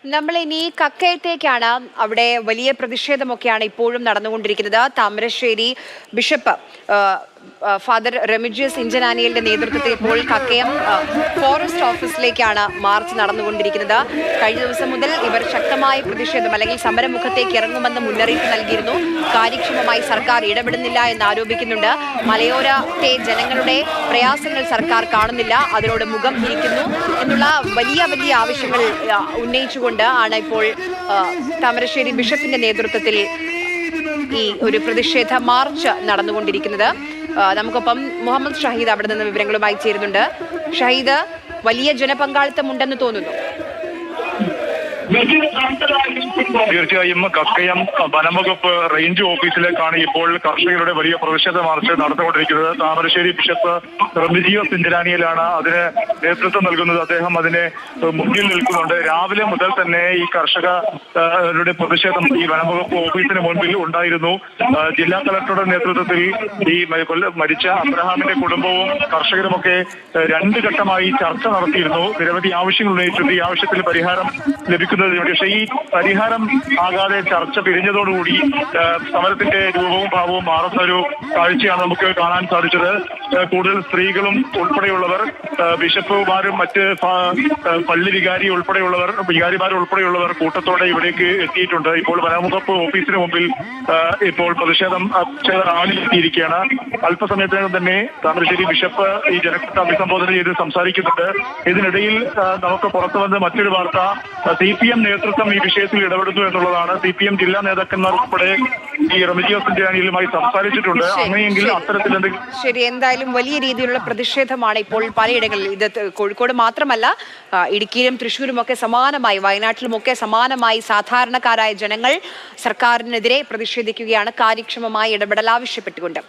നമ്മളിനി കക്കയത്തേക്കാണ്. അവിടെ വലിയ പ്രതിഷേധമൊക്കെയാണ് ഇപ്പോഴും നടന്നുകൊണ്ടിരിക്കുന്നത്. താമരശ്ശേരി ബിഷപ്പ് ഫാദർ റെമിജിയസ് ഇഞ്ചനാനിയലിന്റെ നേതൃത്വത്തിൽ ഇപ്പോൾ കക്കയം ഫോറസ്റ്റ് ഓഫീസിലേക്കാണ് മാർച്ച് നടന്നുകൊണ്ടിരിക്കുന്നത്. കഴിഞ്ഞ ദിവസം മുതൽ ഇവർ ശക്തമായ പ്രതിഷേധം അല്ലെങ്കിൽ സമരമുഖത്തേക്ക് ഇറങ്ങുമെന്ന് മുന്നറിയിപ്പ് നൽകിയിരുന്നു. കാര്യക്ഷമമായി സർക്കാർ ഇടപെടുന്നില്ല എന്ന് ആരോപിക്കുന്നുണ്ട്. മലയോരത്തെ ജനങ്ങളുടെ പ്രയാസങ്ങൾ സർക്കാർ കാണുന്നില്ല, അതിനോട് മുഖം തിരിക്കുന്നു എന്നുള്ള വലിയ വലിയ ആവശ്യങ്ങൾ ഉന്നയിച്ചുകൊണ്ട് ആണ് ഇപ്പോൾ താമരശ്ശേരി ബിഷപ്പിന്റെ നേതൃത്വത്തിൽ ഈ ഒരു പ്രതിഷേധ മാർച്ച് നടന്നുകൊണ്ടിരിക്കുന്നത്. നമുക്കൊപ്പം മുഹമ്മദ് ഷഹീദ് അവിടെ നിന്ന് വിവരങ്ങളുമായി ചേരുന്നുണ്ട്. ഷഹീദ്, വലിയ ജനപങ്കാളിത്തം ഉണ്ടെന്ന് തോന്നുന്നു. തീർച്ചയായും കക്കയം വനംവകുപ്പ് റേഞ്ച് ഓഫീസിലേക്കാണ് ഇപ്പോൾ കർഷകരുടെ വലിയ പ്രതിഷേധ മാർച്ച് നടന്നുകൊണ്ടിരിക്കുന്നത്. താമരശ്ശേരി ബിഷപ്പ് റെമിജിയസ് ഇഞ്ചനാനിയലാണ് അതിന് നേതൃത്വം നൽകുന്നത്. അദ്ദേഹം അതിനെ മുന്നിൽ നിൽക്കുന്നുണ്ട്. രാവിലെ മുതൽ തന്നെ ഈ കർഷകരുടെ പ്രതിഷേധം ഈ വനംവകുപ്പ് ഓഫീസിന് മുൻപിൽ ഉണ്ടായിരുന്നു. ജില്ലാ കളക്ടറുടെ നേതൃത്വത്തിൽ ഈ മരിച്ച അബ്രഹാമിന്റെ കുടുംബവും കർഷകരുമൊക്കെ രണ്ട് ഘട്ടമായി ചർച്ച നടത്തിയിരുന്നു. നിരവധി ആവശ്യങ്ങൾ ഉന്നയിച്ചിട്ടുണ്ട്. ഈ ആവശ്യത്തിൽ പരിഹാരം ലഭിക്കുന്നതിന് വേണ്ടി, പക്ഷേ ഈ പരിഹാരം ആകാതെ ചർച്ച പിരിഞ്ഞതോടുകൂടി സമരത്തിന്റെ രൂപവും ഭാവവും മാറുന്ന ഒരു കാഴ്ചയാണ് നമുക്ക് കാണാൻ സാധിച്ചത്. കൂടുതൽ സ്ത്രീകളും ഉൾപ്പെടെയുള്ളവർ, ബിഷപ്പുമാരും മറ്റ് പള്ളി വികാരിമാരും ഉൾപ്പെടെയുള്ളവർ കൂട്ടത്തോടെ ഇവിടേക്ക് എത്തിയിട്ടുണ്ട്. ഇപ്പോൾ വനംവകുപ്പ് ഓഫീസിന് മുമ്പിൽ ഇപ്പോൾ പ്രതിഷേധം ആളിയെത്തിയിരിക്കുകയാണ്. അല്പസമയത്തിനകം തന്നെ താമരശ്ശേരി ബിഷപ്പ് ഈ ജനക്കൂട്ടം അഭിസംബോധന ചെയ്ത് സംസാരിക്കുന്നുണ്ട്. ഇതിനിടയിൽ നമുക്ക് പുറത്തു വന്ന മറ്റൊരു വാർത്ത, CPM നേതൃത്വം ഈ വിഷയത്തിൽ ഇടപെടുന്നു എന്നുള്ളതാണ്. CPM ജില്ലാ നേതാക്കന്മാർ ഉൾപ്പെടെ ഈ റെമിജിയസ് ഇഞ്ചനാനിയലുമായി സംസാരിച്ചിട്ടുണ്ട്. അങ്ങനെയെങ്കിൽ അത്തരത്തിൽ ശരി, എന്തായാലും വലിയ രീതിയിലുള്ള പ്രതിഷേധമാണ് ഇപ്പോൾ പലയിടങ്ങളിൽ. ഇത് കോഴിക്കോട് മാത്രമല്ല, ഇടുക്കിയിലും തൃശ്ശൂരും ഒക്കെ സമാനമായി, വയനാട്ടിലുമൊക്കെ സമാനമായി സാധാരണക്കാരായ ജനങ്ങൾ സർക്കാരിനെതിരെ പ്രതിഷേധിക്കുകയാണ്, കാര്യക്ഷമമായ ഇടപെടൽ ആവശ്യപ്പെട്ടുകൊണ്ട്.